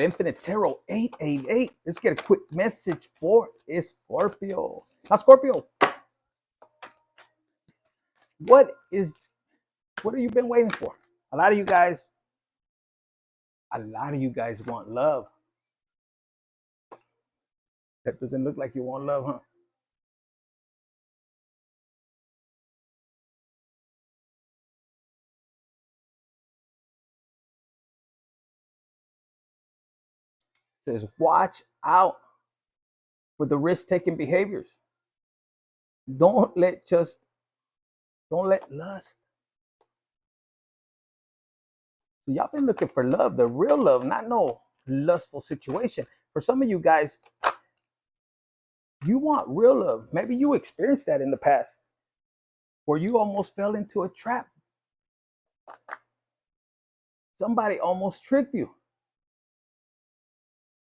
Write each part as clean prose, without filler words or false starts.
Infinite Tarot 888. Let's get a quick message for Scorpio. Now, Scorpio, what have you been waiting for? A lot of you guys want love. That doesn't look like you want love, huh? It says watch out for the risk-taking behaviors. Don't let lust. So y'all been looking for love, the real love, not no lustful situation. For some of you guys, you want real love. Maybe you experienced that in the past where you almost fell into a trap. Somebody almost tricked you.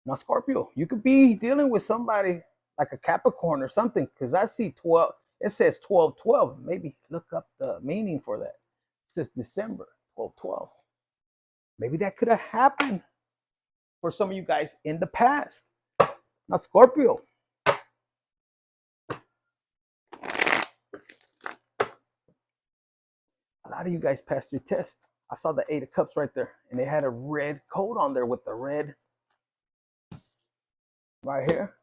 Now, Scorpio, you could be dealing with somebody like a Capricorn or something, because I see 12. It says 12-12. Maybe look up the meaning for that. It says December 12-12. Maybe that could have happened for some of you guys in the past. Now, Scorpio, a lot of you guys passed your test. I saw the 8 of Cups right there, and they had a red coat on there with the red right here.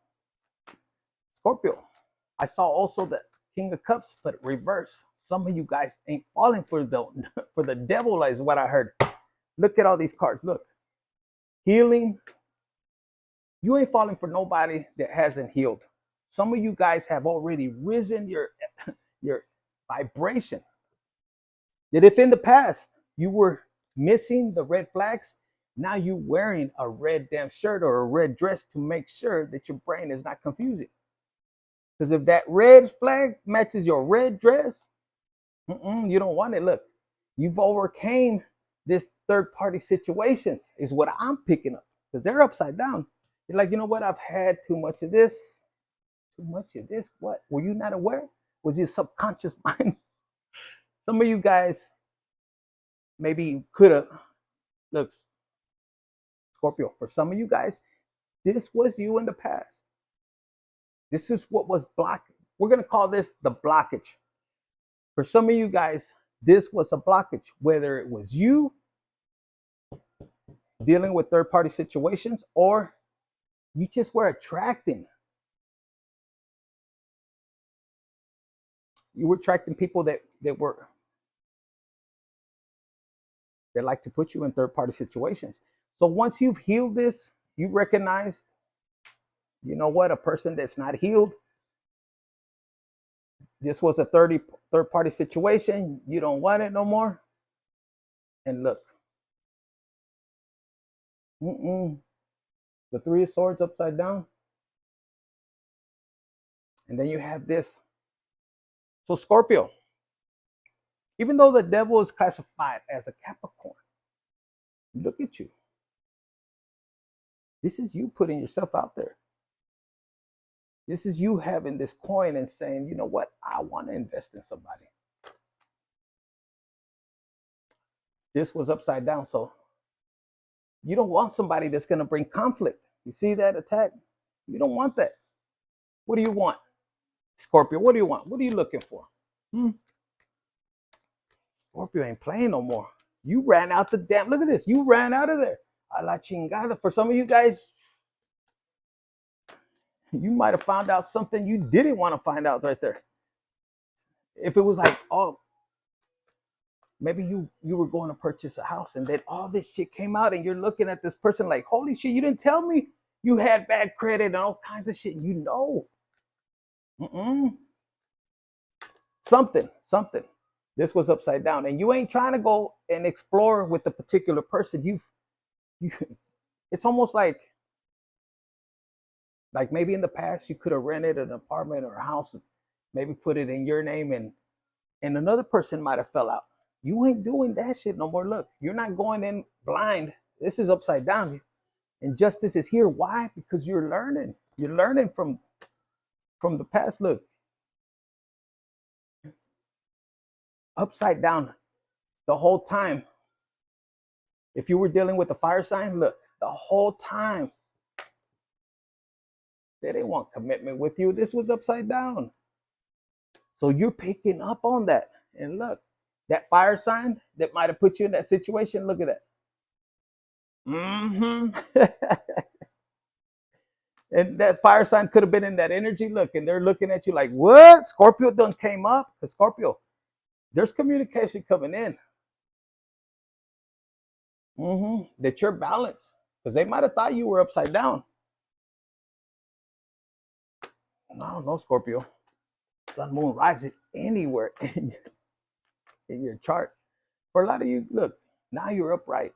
Scorpio, I saw also the King of Cups, but reverse. Some of you guys ain't falling for the devil, is what I heard. Look at all these cards. Look, healing. You ain't falling for nobody that hasn't healed. Some of you guys have already risen your vibration. That if in the past you were missing the red flags, now you're wearing a red damn shirt or a red dress to make sure that your brain is not confusing. Because if that red flag matches your red dress, you don't want it. Look, you've overcame this third-party situations is what I'm picking up, because they're upside down. You're like, you know what? I've had too much of this. Too much of this. What? Were you not aware? Was your subconscious mind? Some of you guys maybe could have. Look, Scorpio, for some of you guys, this was you in the past. This is what was blocking. We're going to call this the blockage. For some of you guys, this was a blockage, whether it was you dealing with third-party situations or you just were attracting. You were attracting people that like to put you in third-party situations. So once you've healed this, you recognize, you know what, a person that's not healed, this was a third-party situation. You don't want it no more. And look, the 3 of Swords upside down. And then you have this. So Scorpio, even though the devil is classified as a Capricorn, look at you. This is you putting yourself out there. This is you having this coin and saying, you know what, I want to invest in somebody. This was upside down. So you don't want somebody that's going to bring conflict. You see that attack? You don't want that. What do you want? Scorpio, what do you want? What are you looking for? Scorpio ain't playing no more. You ran out the damn, look at this. You ran out of there. A la chingada. For some of you guys, you might have found out something you didn't want to find out right there. If it was like, oh, maybe you were going to purchase a house and then all this shit came out and you're looking at this person like, holy shit, you didn't tell me you had bad credit and all kinds of shit. You know. Something. This was upside down. And you ain't trying to go and explore with the particular person. You it's almost like maybe in the past you could have rented an apartment or a house and maybe put it in your name and another person might have fell out. You ain't doing that shit no more. Look, you're not going in blind. This is upside down. And justice is here. Why? Because you're learning. You're learning from the past. Look, upside down the whole time. If you were dealing with a fire sign, look, the whole time. They didn't want commitment with you. This was upside down. So you're picking up on that. And look, that fire sign that might have put you in that situation, look at that. Mm-hmm. And that fire sign could have been in that energy. Look, and they're looking at you like, what? Scorpio done came up? Because Scorpio, there's communication coming in. That you're balanced. Because they might have thought you were upside down. No, Scorpio. Sun, moon, rising anywhere in your chart. For a lot of you, look, now you're upright.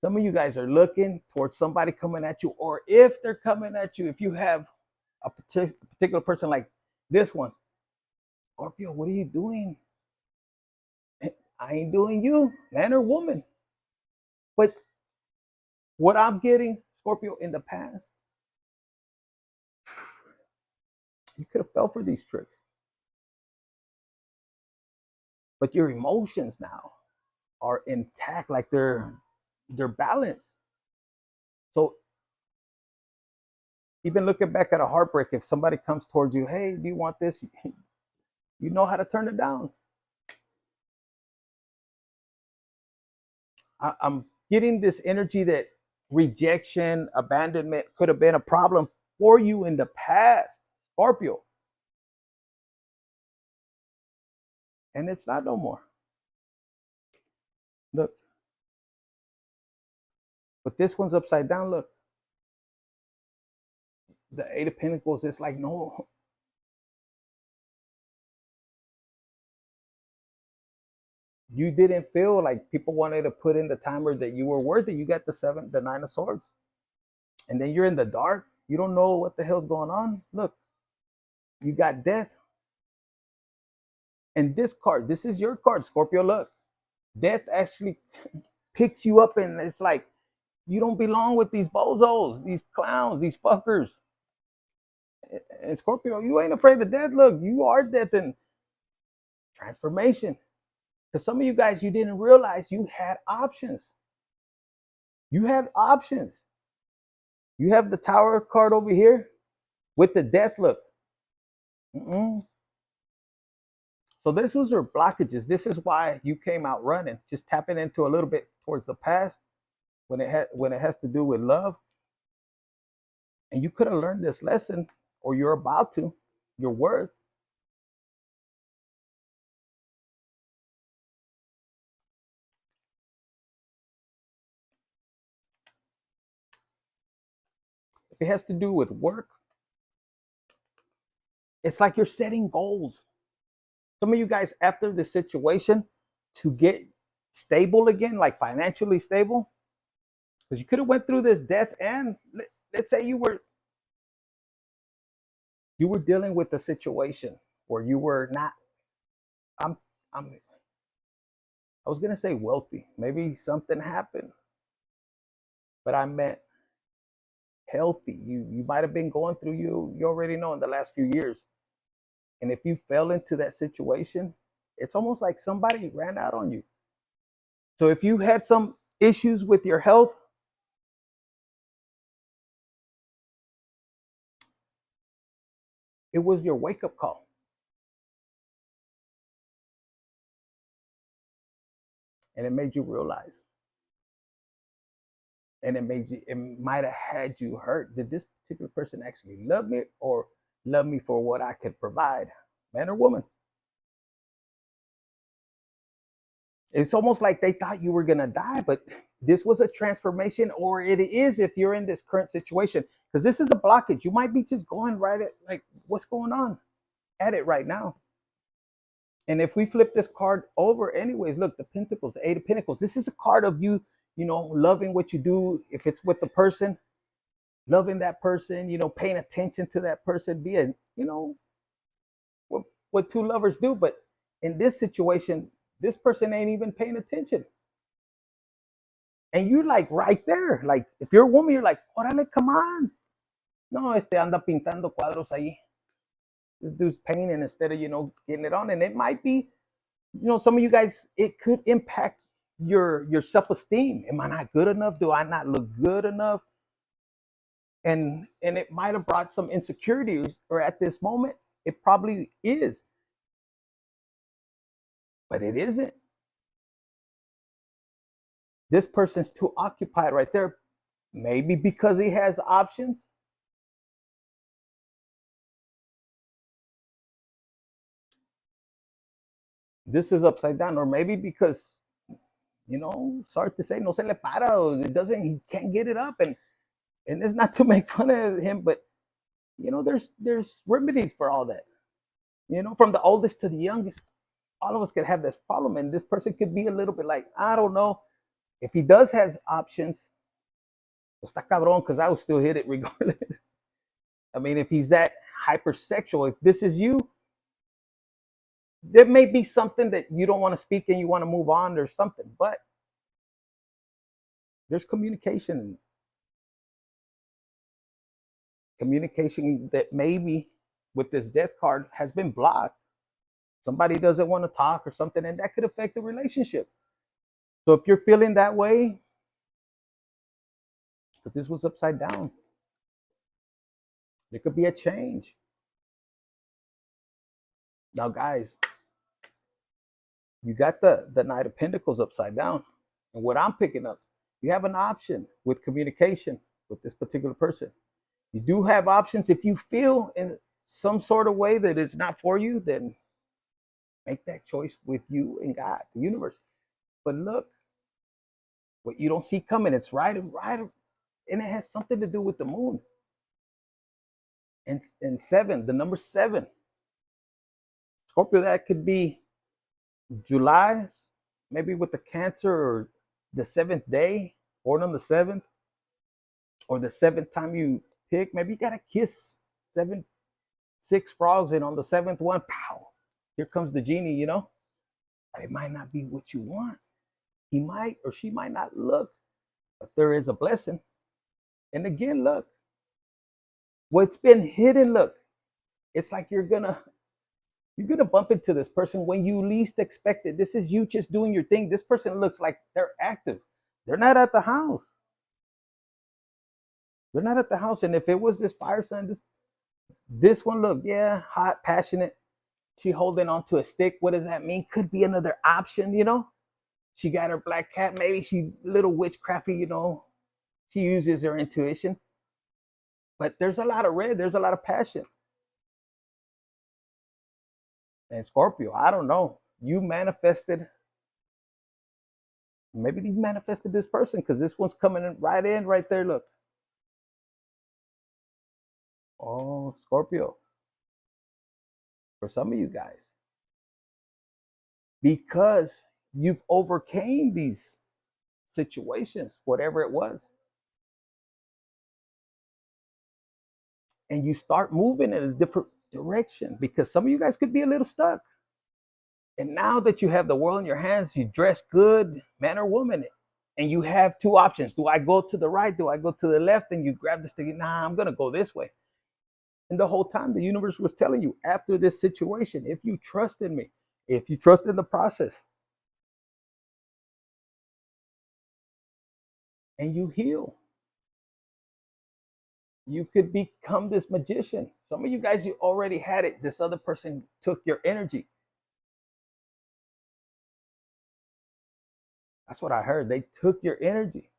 Some of you guys are looking towards somebody coming at you, or if they're coming at you, if you have a particular person like this one, Scorpio, what are you doing? I ain't doing you, man or woman. But what I'm getting, Scorpio, in the past, you could have fell for these tricks. But your emotions now are intact, like they're balanced. So even looking back at a heartbreak, if somebody comes towards you, hey, do you want this? You know how to turn it down. I'm getting this energy that rejection, abandonment could have been a problem for you in the past, Scorpio. And it's not no more. Look. But this one's upside down. Look. The Eight of Pentacles, it's like, no. You didn't feel like people wanted to put in the timer that you were worthy. You got the Nine of Swords. And then you're in the dark. You don't know what the hell's going on. Look, you got death. And this card, this is your card, Scorpio. Look, death actually picks you up, and it's like, you don't belong with these bozos, these clowns, these fuckers. And Scorpio, you ain't afraid of death. Look, you are death and transformation. Because some of you guys, you didn't realize you had options. You had options. You have the Tower card over here with the death. Look. So this was your blockages. This is why you came out running, just tapping into a little bit towards the past when it has to do with love. And you could have learned this lesson, or you're about to, your worth. If it has to do with work, it's like you're setting goals. Some of you guys, after the situation, to get stable again, like financially stable, because you could have went through this death, and let's say you were dealing with a situation where you were not, I was gonna say wealthy. Maybe something happened, but I meant healthy. You might have been going through, you already know, in the last few years. And if you fell into that situation, it's almost like somebody ran out on you. So if you had some issues with your health, it was your wake-up call. And it made you realize. And it might have had you hurt. Did this particular person actually love me, or love me for what I could provide, man or woman? It's almost like they thought you were going to die, but this was a transformation, or it is if you're in this current situation, because this is a blockage. You might be just going right at, like, what's going on at it right now. And if we flip this card over anyways, look, the Pentacles, the Eight of Pentacles, this is a card of you, loving what you do. If it's with the person, loving that person, paying attention to that person, being, what two lovers do. But in this situation, this person ain't even paying attention. And you're like right there. Like, if you're a woman, you're like, órale, come on. No, anda pintando cuadros ahí. This dude's painting instead of, getting it on. And it might be, some of you guys, it could impact your self-esteem. Am I not good enough? Do I not look good enough? And it might have brought some insecurities, or at this moment it probably is, but it isn't. This person's too occupied right there, maybe because he has options. This is upside down, or maybe because, sorry to say, no se le para, or it doesn't, he can't get it up. And it's not to make fun of him, but there's remedies for all that. From the oldest to the youngest, all of us could have this problem, and this person could be a little bit like, I don't know. If he does has options, está cabrón, because I would still hit it regardless. I mean, if he's that hypersexual, if this is you, there may be something that you don't want to speak and you want to move on. There's something, but there's communication that maybe with this death card has been blocked. Somebody doesn't want to talk or something, and that could affect the relationship. So if you're feeling that way, because this was upside down, there could be a change. Now, guys, you got the Knight of Pentacles upside down. And what I'm picking up, you have an option with communication with this particular person. You do have options. If you feel in some sort of way that it's not for you, then make that choice with you and God, the universe. But look, what you don't see coming, it's right, and it has something to do with the moon. And seven, the number 7. Scorpio, that could be July, maybe with the Cancer, or the 7th day, born on the 7th, or the 7th time you pick. Maybe you gotta kiss 6 frogs, and on the 7th one, pow, here comes the genie, But it might not be what you want. He might, or she might not look, but there is a blessing. And again, look, what's been hidden, look, it's like you're gonna bump into this person when you least expect it. This is you just doing your thing. This person looks like they're active. They're not at the house. They're not at the house. And if it was this fire sign, this one, look, yeah, hot, passionate. She holding on to a stick. What does that mean? Could be another option, She got her black cat. Maybe she's a little witchcrafty, She uses her intuition. But there's a lot of red. There's a lot of passion. And Scorpio, I don't know. You manifested. Maybe you manifested this person, because this one's coming in right there. Look. Oh, Scorpio. For some of you guys. Because you've overcame these situations, whatever it was. And you start moving in a different direction, because some of you guys could be a little stuck. And now that you have the world in your hands, you dress good, man or woman, and you have 2 options. Do I go to the right? Do I go to the left? And you grab the stick. Nah, I'm going to go this way. And the whole time the universe was telling you, after this situation, if you trust in me, if you trust in the process, and you heal, you could become this magician. Some of you guys, you already had it. This other person took your energy. That's what I heard. They took your energy.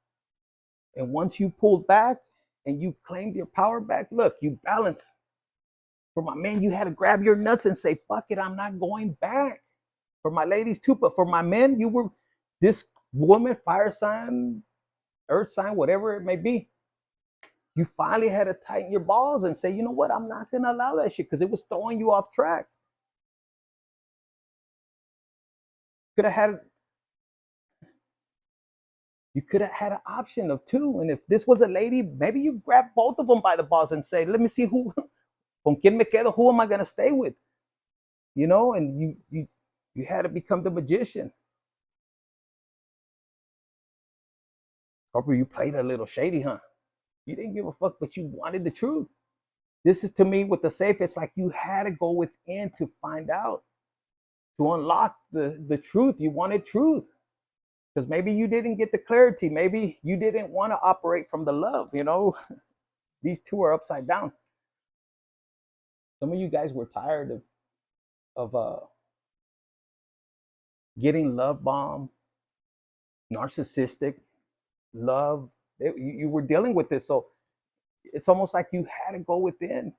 And once you pulled back and you claimed your power back, look, you balanced. For my men, you had to grab your nuts and say, fuck it, I'm not going back. For my ladies too, but for my men, you were this woman, fire sign, earth sign, whatever it may be. You finally had to tighten your balls and say, you know what, I'm not going to allow that shit, because it was throwing you off track. Could have had You could have had an option of 2. And if this was a lady, maybe you grab both of them by the balls and say, let me see con quién me quedo, who am I going to stay with? And you had to become the magician. Or you played a little shady, huh? You didn't give a fuck, but you wanted the truth. This is, to me, with the safe, it's like you had to go within to find out, to unlock the truth. You wanted truth. Because maybe you didn't get the clarity. Maybe you didn't want to operate from the love. These two are upside down. Some of you guys were tired of getting love bombed, narcissistic love. You were dealing with this, so it's almost like you had to go within.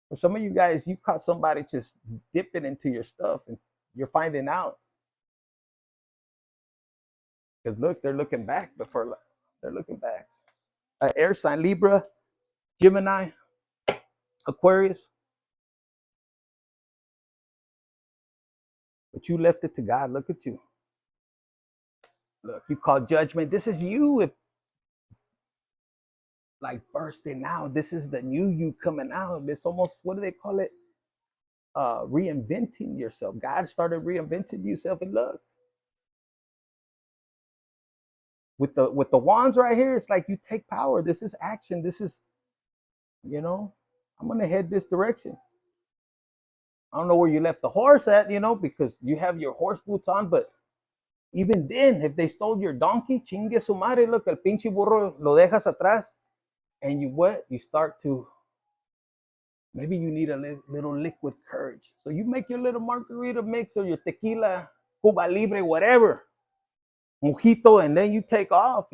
For some of you guys, you caught somebody just dipping into your stuff, and you're finding out. Because look, they're looking back before they're looking back. Air sign, Libra, Gemini, Aquarius. But you left it to God. Look at you. Look, you call judgment. This is you, if like bursting out. This is the new you coming out. It's almost, what do they call it? Reinventing yourself. God started reinventing yourself, and look. With the wands right here, it's like you take power. This is action. This is, I'm gonna head this direction. I don't know where you left the horse at, because you have your horse boots on, but even then, if they stole your donkey, chingue su madre, look, el pinche burro lo dejas atrás, and you start to, maybe you need a little liquid courage. So you make your little margarita mix or your tequila, Cuba Libre, whatever, mojito, and then you take off,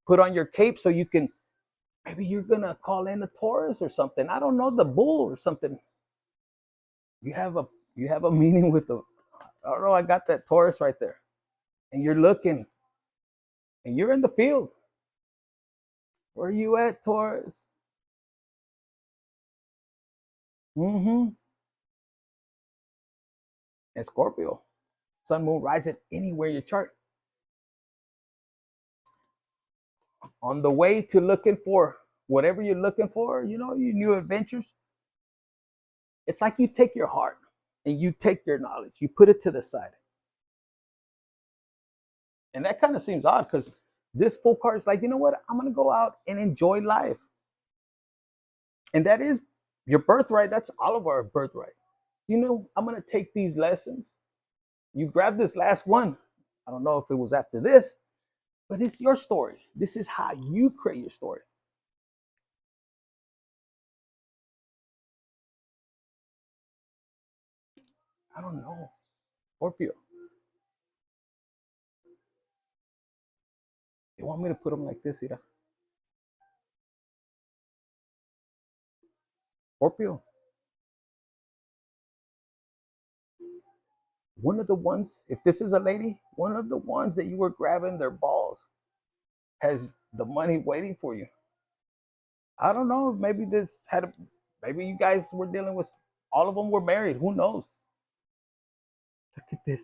put on your cape so you can, maybe you're gonna call in a Taurus or something. I don't know, the bull or something. You have a meaning with the, I don't know, I got that Taurus right there. And you're looking, and you're in the field. Where are you at, Taurus? Mm-hmm. And Scorpio. Sun, moon, rising anywhere you chart. On the way to looking for whatever you're looking for, your new adventures. It's like you take your heart and you take your knowledge, you put it to the side. And that kind of seems odd because this full card is like, you know what? I'm going to go out and enjoy life. And that is your birthright. That's all of our birthright. I'm going to take these lessons. You grab this last one. I don't know if it was after this, but it's your story. This is how you create your story. I don't know. Scorpio. They want me to put them like this, Ira. Scorpio. One of the ones, if this is a lady, one of the ones that you were grabbing their balls has the money waiting for you. I don't know. Maybe you guys were dealing with, all of them were married. Who knows? Look at this.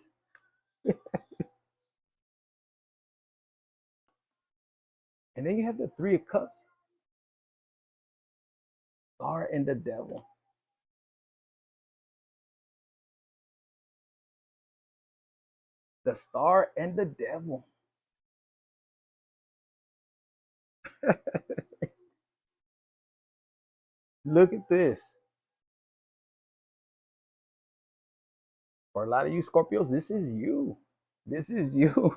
And then you have the Three of Cups. Star and the Devil. The Star and the Devil. Look at this. For a lot of you Scorpios, this is you. This is you.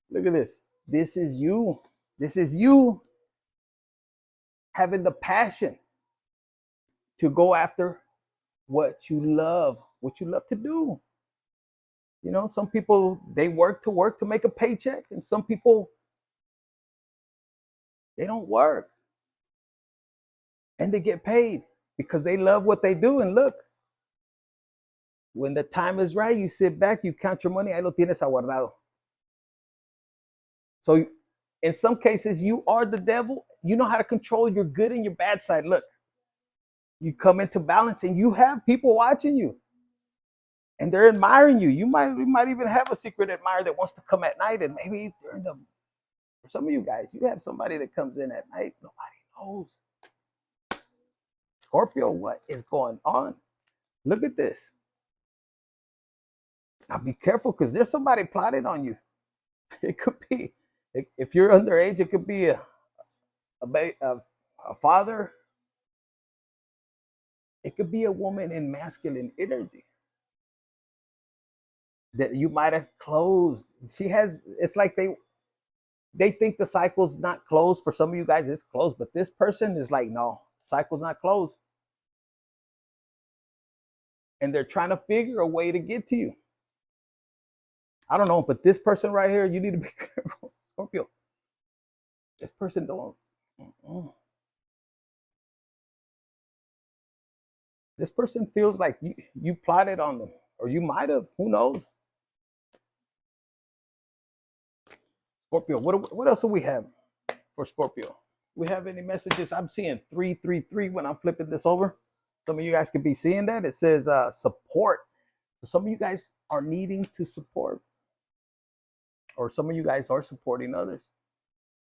Look at this. This is you. This is you having the passion to go after what you love to do. Some people, they work to make a paycheck, and some people, they don't work and they get paid because they love what they do. And look, when the time is right, you sit back, you count your money, ahí lo tienes aguardado. So in some cases, you are the devil. You know how to control your good and your bad side. Look, you come into balance and you have people watching you and they're admiring you. You might even have a secret admirer that wants to come at night, and maybe during the, for some of you guys, you have somebody that comes in at night. Nobody knows. Scorpio, what is going on? Look at this. Now be careful because there's somebody plotting on you. It could be, if you're underage, it could be a father. It could be a woman in masculine energy. that you might have closed. She has, it's like they think the cycle's not closed. For some of you guys, it's closed, but this person is like, no, cycle's not closed. And they're trying to figure a way to get to you. I don't know, but this person right here, you need to be careful, Scorpio. This person don't. This person feels like you plotted on them, or you might have. Who knows? Scorpio. What else do we have for Scorpio? We have any messages? I'm seeing 333 when I'm flipping this over. Some of you guys could be seeing that. It says support. So some of you guys are needing to support, or some of you guys are supporting others.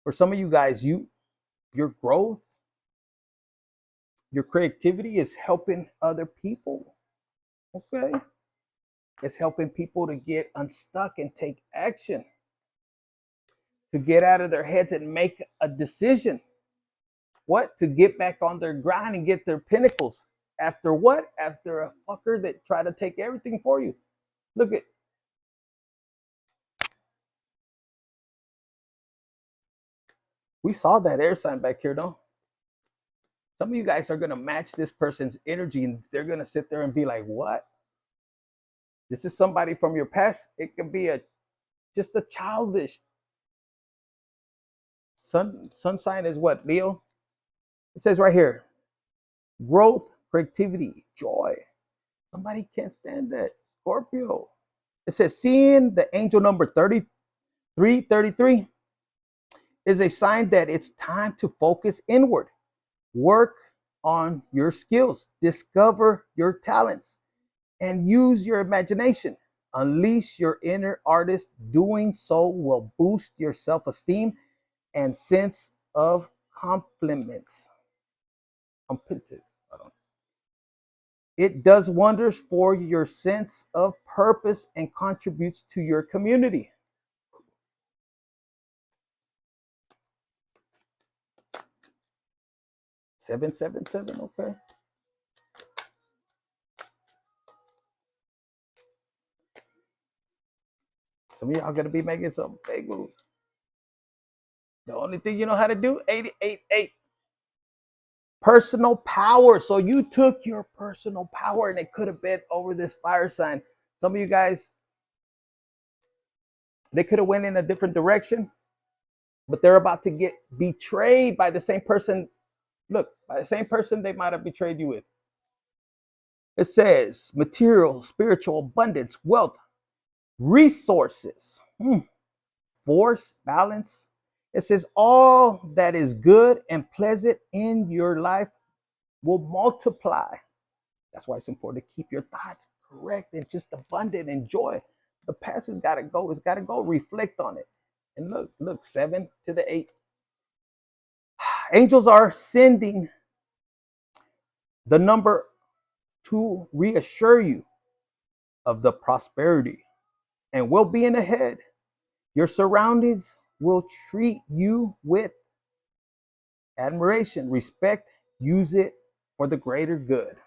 For some of you guys, your growth, your creativity is helping other people. Okay, it's helping people to get unstuck and take action, to get out of their heads and make a decision. What? To get back on their grind and get their pinnacles. After what? After a fucker that tried to take everything for you. Look at, we saw that air sign back here, though. Some of you guys are going to match this person's energy, and they're going to sit there and be like, what? This is somebody from your past. It could be just a childish. Sun sign is what, Leo? It says right here, growth, creativity, joy. Somebody can't stand that. Scorpio. It says seeing the angel number 33 is a sign that it's time to focus inward. Work on your skills, discover your talents, and use your imagination. Unleash your inner artist. Doing so will boost your self-esteem and sense of competence. It does wonders for your sense of purpose and contributes to your community. Seven, okay. Some of y'all gonna be making some big moves. The only thing you know how to do, 888. Personal power. So you took your personal power and it could have been over this fire sign. Some of you guys, they could have went in a different direction, but they're about to get betrayed by the same person. Look, by the same person they might have betrayed you with. It says material, spiritual abundance, wealth, resources, force, balance. It says all that is good and pleasant in your life will multiply. That's why it's important to keep your thoughts correct and just abundant and joy. The past has got to go. It's got to go. Reflect on it. And look, 7 to the 8. Angels are sending the number to reassure you of the prosperity and well-being ahead. Your surroundings will treat you with admiration, respect. Use it for the greater good.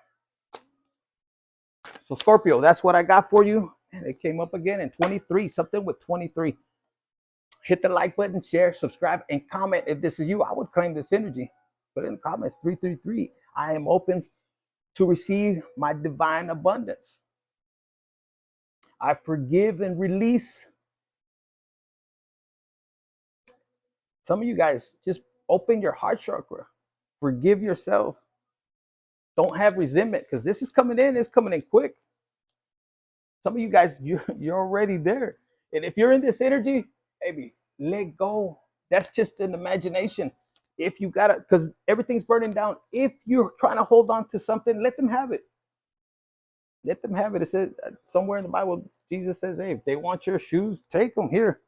So Scorpio, that's what I got for you. And it came up again in 23, something with 23. Hit the like button, share, subscribe, and comment. If this is you, I would claim this energy. Put in the comments, 333. I am open to receive my divine abundance. I forgive and release. Some of you guys, just open your heart chakra. Forgive yourself. Don't have resentment, because this is coming in. It's coming in quick. Some of you guys, you're already there. And if you're in this energy, baby, let go. That's just an imagination. If you got to, because everything's burning down. If you're trying to hold on to something, let them have it. Let them have it. It says somewhere in the Bible, Jesus says, hey, if they want your shoes, take them here.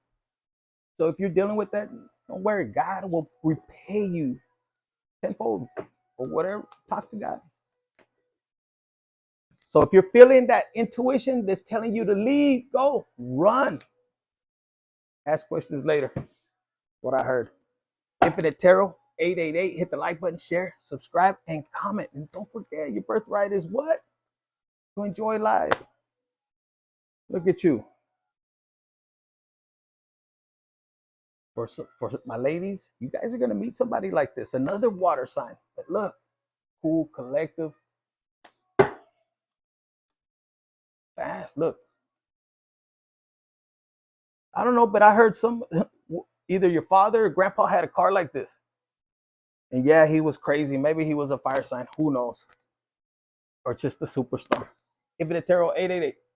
So if you're dealing with that, don't worry. God will repay you tenfold or whatever. Talk to God. So if you're feeling that intuition that's telling you to leave, go, run. Ask questions later. What I heard. Infinite Tarot, 888. Hit the like button, share, subscribe, and comment. And don't forget, your birthright is what? To enjoy life. Look at you. For my ladies, you guys are gonna meet somebody like this, another water sign. But look, cool, collective, fast. Look, I don't know, but I heard some either your father or grandpa had a car like this. And yeah, he was crazy. Maybe he was a fire sign. Who knows? Or just a superstar. Infinite Tarot 888.